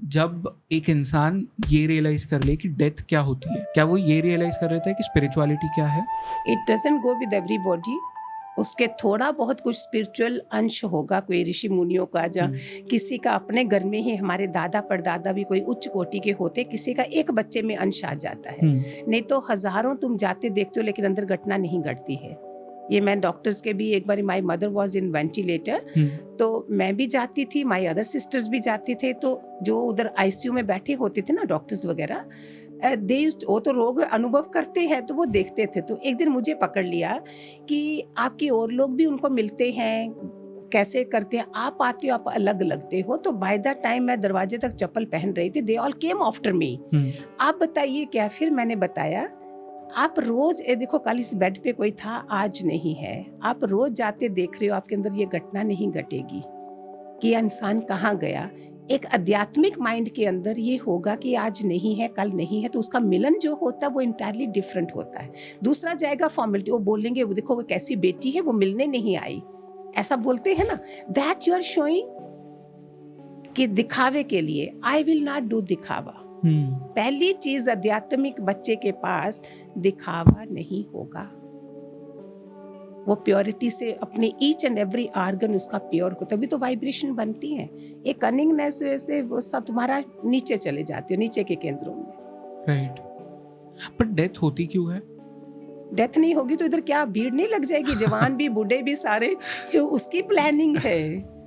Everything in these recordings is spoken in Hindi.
जब एक इंसान ये रियलाइज कर ले कि डेथ क्या होती है, क्या वो ये रियलाइज कर लेता है कि स्पिरिचुअलिटी क्या है? It doesn't go with everybody. उसके थोड़ा बहुत कुछ स्पिरिचुअल अंश होगा, कोई ऋषि मुनियों का, जहाँ किसी का अपने घर में ही, हमारे दादा परदादा भी कोई उच्च कोटि के होते, किसी का एक बच्चे में अंश आ जाता है। नहीं तो हजारों तुम जाते देखते हो लेकिन अंदर घटना नहीं घटती है। ये मैं डॉक्टर्स के भी, एक बार my mother was in ventilator, तो मैं भी जाती थी, माई अदर सिस्टर्स भी जाती थे, तो जो उधर आईसीयू में बैठे होते थे ना डॉक्टर्स वगैरह, वो तो रोग अनुभव करते हैं, तो वो देखते थे। तो एक दिन मुझे पकड़ लिया कि आपकी और लोग भी उनको मिलते हैं, कैसे करते हैं, आप आते हो, आप अलग लगते हो। तो बाय द टाइम मैं दरवाजे तक चप्पल पहन रही थी, they all came after me. आप बताइए क्या? फिर मैंने बताया, आप रोज देखो, कल इस बेड पे कोई था, आज नहीं है। आप रोज जाते देख रहे हो, आपके अंदर ये घटना नहीं घटेगी कि इंसान कहाँ गया। एक आध्यात्मिक माइंड के अंदर ये होगा कि आज नहीं है, कल नहीं है, तो उसका मिलन जो होता है वो इंटायरली डिफरेंट होता है। दूसरा जाएगा फॉर्मेलिटी, वो बोलेंगे वो देखो वो कैसी बेटी है, वो मिलने नहीं आई, ऐसा बोलते हैं ना। दैट यू आर शोइंग कि दिखावे के लिए। आई विल नॉट डू दिखावा। पहली चीज, आध्यात्मिक बच्चे के पास दिखावा नहीं होगा। वो प्योरिटी से अपने ईच एंड एवरी ऑर्गन उसका प्योर हो, तभी तो वाइब्रेशन बनती है। एक कनिंगनेस से वो सब तुम्हारा नीचे चले जाते हो, नीचे के केंद्रों में। राइट। पर डेथ होती क्यों है? डेथ नहीं होगी तो इधर क्या भीड़ नहीं लग जाएगी? जवान भी बूढ़े भी सारे, उसकी प्लानिंग है।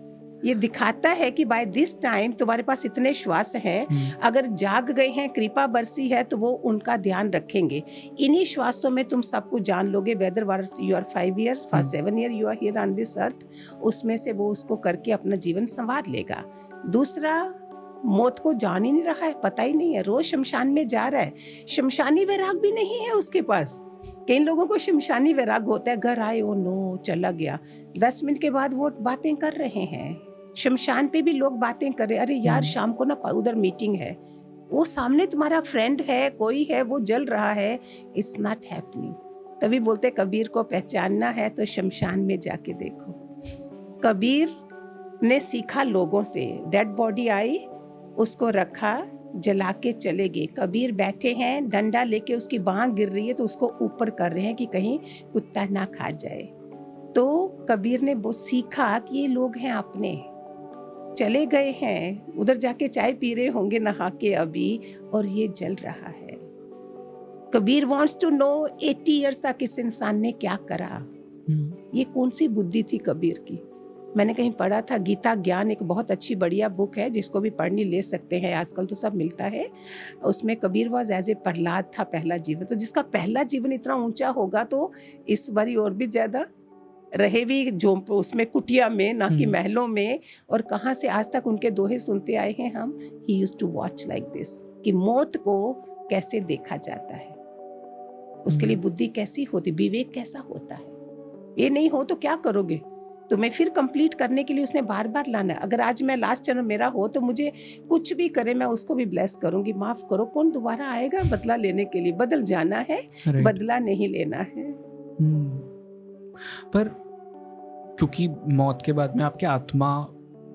ये दिखाता है कि बाय दिस टाइम तुम्हारे पास इतने श्वास हैं, अगर जाग गए हैं, कृपा बरसी है, तो वो उनका ध्यान रखेंगे। इन्हीं श्वासों में तुम सब कुछ जान लोगे, whether you are 5 years, for 7 years you are here on this earth. उसमें से वो उसको करके अपना जीवन संवार लेगा। दूसरा, मौत को जान ही नहीं रहा है, पता ही नहीं है, रोज शमशान में जा रहा है, शमशानी वैराग भी नहीं है उसके पास। कई लोगों को शमशानी वैराग होता है, घर आए, ओ नो चला गया, 10 मिनट के बाद वो बातें कर रहे हैं। शमशान पे भी लोग बातें कर रहे, अरे यार शाम को ना उधर मीटिंग है, वो सामने तुम्हारा फ्रेंड है, कोई है, वो जल रहा है, इट्स नॉट हैपनिंग। तभी बोलते कबीर को पहचानना है तो शमशान में जाके देखो। कबीर ने सीखा लोगों से, डेड बॉडी आई, उसको रखा, जला के चले गए। कबीर बैठे हैं, डंडा लेके उसकी बांह गिर रही है तो उसको ऊपर कर रहे हैं कि कहीं कुत्ता ना खा जाए। तो कबीर ने वो सीखा कि ये लोग हैं अपने, चले गए हैं, उधर जाके चाय पी रहे होंगे नहा के अभी, और ये जल रहा है। Kabir wants to know 80 years तक इस इंसान ने क्या करा। ये कौन सी बुद्धि थी कबीर की? मैंने कहीं पढ़ा था, गीता ज्ञान एक बहुत अच्छी बढ़िया बुक है, जिसको भी पढ़ने ले सकते हैं, आजकल तो सब मिलता है। उसमें Kabir was as a Prahlad था, पहला जीवन। तो जिसका पहला जीवन इतना ऊंचा होगा तो इस बारी और भी ज्यादा रहे भी झोंप उसमें, कुटिया में, ना कि महलों में। और कहाँ से आज तक उनके दोहे सुनते आए हैं हम। He used to watch like this, कि मौत को कैसे देखा जाता है, उसके लिए बुद्धि कैसी होती, विवेक कैसा होता है। ये नहीं हो तो क्या करोगे? तुम्हें फिर कंप्लीट करने के लिए उसने बार बार लाना है। अगर आज मैं लास्ट जन्म मेरा हो तो मुझे कुछ भी करे मैं उसको भी ब्लेस करूंगी, माफ करो। कौन दोबारा आएगा बदला लेने के लिए? बदल जाना है, बदला नहीं लेना है। पर क्योंकि मौत के बाद में आपकी आत्मा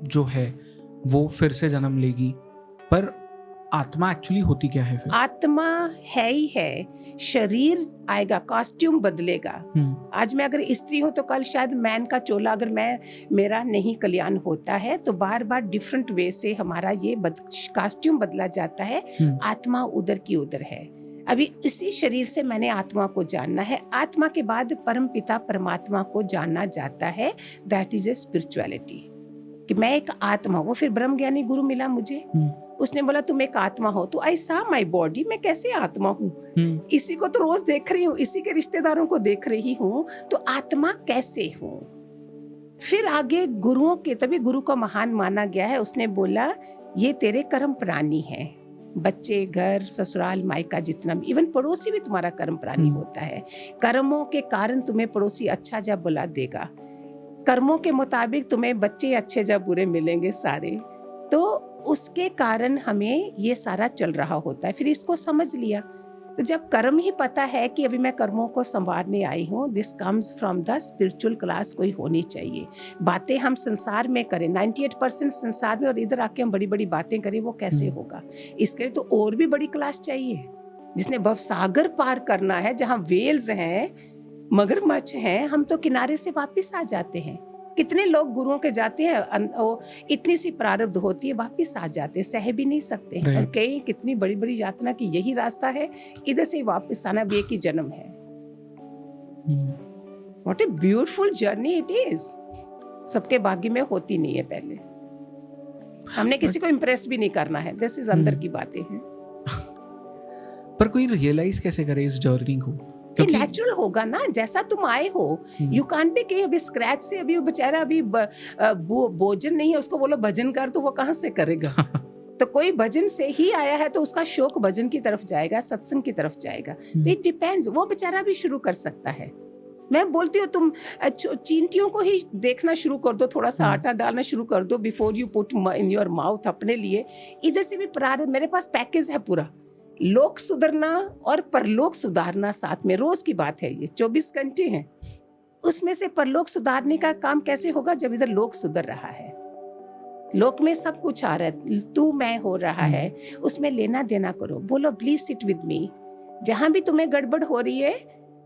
जो है वो फिर से जन्म लेगी, पर आत्मा एक्चुअली होती क्या है फिर? आत्मा है ही है, शरीर आएगा, कॉस्ट्यूम बदलेगा। आज मैं अगर स्त्री हूं तो कल शायद मैन का चोला, अगर मेरा नहीं कल्याण होता है तो बार बार डिफरेंट वे से हमारा ये कॉस्ट्यूम बदला जाता है। आत्मा उधर की उधर है। अभी इसी शरीर से मैंने आत्मा को जानना है। आत्मा के बाद परम पिता परमात्मा को जाना जाता है। दैट इज ए स्पिरिचुअलिटी, कि मैं एक आत्मा। वो फिर ब्रह्म ज्ञानी गुरु मिला मुझे, उसने बोला तुम एक आत्मा हो। तो आई सा माई बॉडी, मैं कैसे आत्मा हूँ? इसी को तो रोज देख रही हूँ, इसी के रिश्तेदारों को देख रही हूँ, तो आत्मा कैसे हूँ? फिर आगे गुरुओं के, तभी गुरु को महान माना गया है। उसने बोला ये तेरे कर्म प्राणी हैं, बच्चे, घर, ससुराल, मायका, जितना भी, इवन पड़ोसी भी तुम्हारा कर्म प्राणी होता है। कर्मों के कारण तुम्हें पड़ोसी अच्छा जा बुला देगा, कर्मों के मुताबिक तुम्हें बच्चे अच्छे जा बुरे मिलेंगे सारे। तो उसके कारण हमें ये सारा चल रहा होता है। फिर इसको समझ लिया, तो जब कर्म ही पता है कि अभी मैं कर्मों को संवारने आई हूँ, this comes from the spiritual class कोई होनी चाहिए। बातें हम संसार में करें 98% संसार में, और इधर आके हम बड़ी बड़ी बातें करें, वो कैसे होगा? इसके लिए तो और भी बड़ी क्लास चाहिए, जिसने भवसागर पार करना है, जहाँ वेल्स हैं, मगरमच्छ हैं, हम तो किनारे से वापस आ जाते हैं। कितने लोग गुरुओं के जाते हैं, इतनी सी प्रारब्ध होती है, वापस आ जाते हैं, सह भी नहीं सकते हैं। और कई कितनी बड़ी बड़ी यातना की यही रास्ता है, इधर से वापस आना भी एक ही जन्म है। What a beautiful journey it is. सबके भाग्य में होती नहीं है। पहले हमने किसी को इम्प्रेस भी नहीं करना है, दिस इज अंदर की बातें हैं। पर कोई रियलाइज कैसे करे इस जर्नी को? ये नेचुरल होगा ना, जैसा तुम आए हो। यू कांट बी कि अभी स्क्रैच से, अभी वो बेचारा अभी भोजन नहीं है, उसको बोलो भजन कर, तो वो कहाँ से करेगा? तो कोई भजन से ही आया है तो उसका शौक भजन की तरफ जाएगा, सत्संग की तरफ जाएगा। इट डिपेंड्स, वो बेचारा भी शुरू कर सकता है। मैं बोलती हूँ तुम चींटियों को ही देखना शुरू कर दो, थोड़ा सा आटा डालना शुरू कर दो before you put in your mouth अपने लिए। इधर से भी प्रारंभ, मेरे पास पैकेज है पूरा, लोक सुधरना और परलोक सुधारना साथ में, रोज की बात है, ये 24 घंटे हैं। उसमें से परलोक सुधारने का काम कैसे होगा? जब इधर लोक सुधर रहा है, लोक में सब कुछ आ रहा है, तू मैं हो रहा है, उसमें लेना देना करो। बोलो प्लीज सिट विद मी। जहां भी तुम्हें गड़बड़ हो रही है,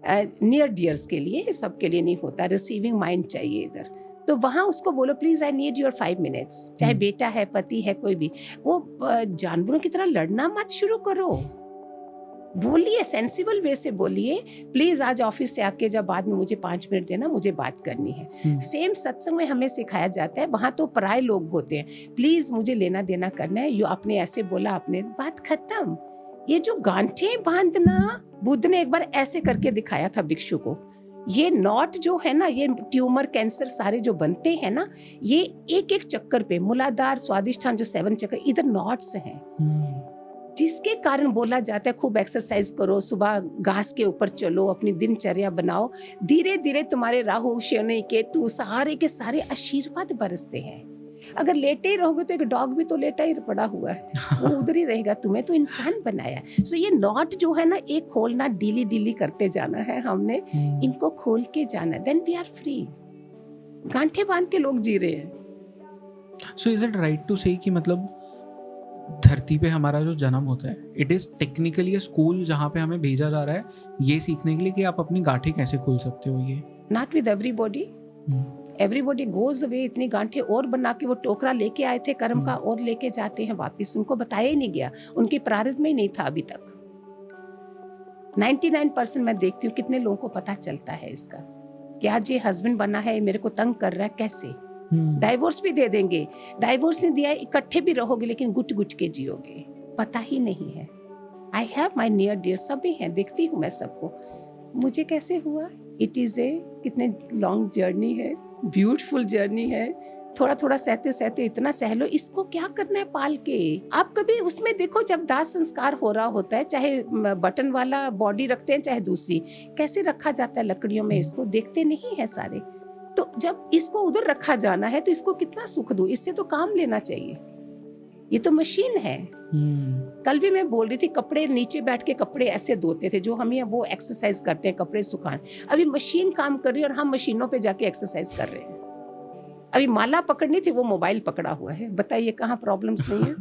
नियर डियर्स के लिए, सबके लिए नहीं होता, रिसीविंग माइंड चाहिए इधर, तो वहां उसको बोलो please I need your 5 minutes. चाहे बेटा है, पति है, कोई भी, वो जानवरों की तरह लड़ना मत शुरू करो। बोलिए, सेंसिबल वे से बोलिए, प्लीज आज ऑफिस से आके जब बाद में मुझे 5 मिनट देना, मुझे बात करनी है। सेम सत्संग में हमें सिखाया जाता है, वहां तो पराये लोग होते हैं, प्लीज मुझे लेना देना करना है, आपने ऐसे बोला, आपने, बात खत्म। ये जो गांठें बांधना, बुद्ध ने एक बार ऐसे करके दिखाया था भिक्षु को। ये नॉट जो है ना, ये ट्यूमर, कैंसर सारे जो बनते हैं ना, ये एक एक चक्कर पे, मूलाधार, स्वादिष्ठान, जो 7 चक्कर, इधर नॉट्स हैं, जिसके कारण बोला जाता है खूब एक्सरसाइज करो, सुबह घास के ऊपर चलो, अपनी दिनचर्या बनाओ, धीरे धीरे तुम्हारे राहु, शनि, केतु सारे के सारे आशीर्वाद बरसते हैं। अगर लेटे ही रहोगे तो एक डॉग भी तो लेटा ही पड़ा हुआ है, वो उधर ही रहेगा, तुम्हें तो इंसान बनाया। सो ये नॉट जो है ना, एक खोलना, डीली डीली करते जाना है हमने, इनको खोल के जाना, देन वी आर फ्री। गांठे बांध के लोग जी रहे हैं। So is it right to say कि मतलब धरती पे हमारा जो जन्म होता है, it is technically a school जहाँ पे हमें भेजा जा रहा है ये सीखने के लिए कि आप अपनी गांठें कैसे खोल सकते हो? ये not with everybody, everybody goes away. इतनी गांठें और बना के वो टोकरा लेके आए थे कर्म का, और लेके जाते हैं वापस, उनको बताया ही नहीं गया, उनकी प्रारब्ध में ही नहीं था अभी तक। 99% मैं देखती हूँ कितने लोगों को पता चलता है इसका कि आज ये हस्बैंड बना है, मेरे को तंग कर रहा है, कैसे डाइवोर्स भी दे देंगे, डाइवोर्स नहीं दिया, इकट्ठे भी रहोगे लेकिन गुट गुट के जियोगे, पता ही नहीं है। I have my near dear, सभी हैं, देखती हूँ मैं सबको, मुझे कैसे हुआ। इट इज ए कितने लॉन्ग जर्नी है, ब्यूटीफुल जर्नी है। थोड़ा थोड़ा सहते सहते इतना सह लो, इसको क्या करना है पाल के। आप कभी उसमें देखो, जब दाह संस्कार हो रहा होता है, चाहे बटन वाला बॉडी रखते हैं चाहे दूसरी, कैसे रखा जाता है लकड़ियों में, इसको देखते नहीं है सारे। तो जब इसको उधर रखा जाना है तो इसको कितना सुख दूं, इससे तो काम लेना चाहिए, ये तो मशीन है। कल भी मैं बोल रही थी, कपड़े नीचे बैठ के कपड़े ऐसे धोते थे, जो हम ये वो एक्सरसाइज करते हैं कपड़े सुखाने, अभी मशीन काम कर रही है और हम मशीनों पे जाके एक्सरसाइज कर रहे हैं। अभी माला पकड़नी थी, वो मोबाइल पकड़ा हुआ है, बताइए कहाँ प्रॉब्लम्स नहीं है।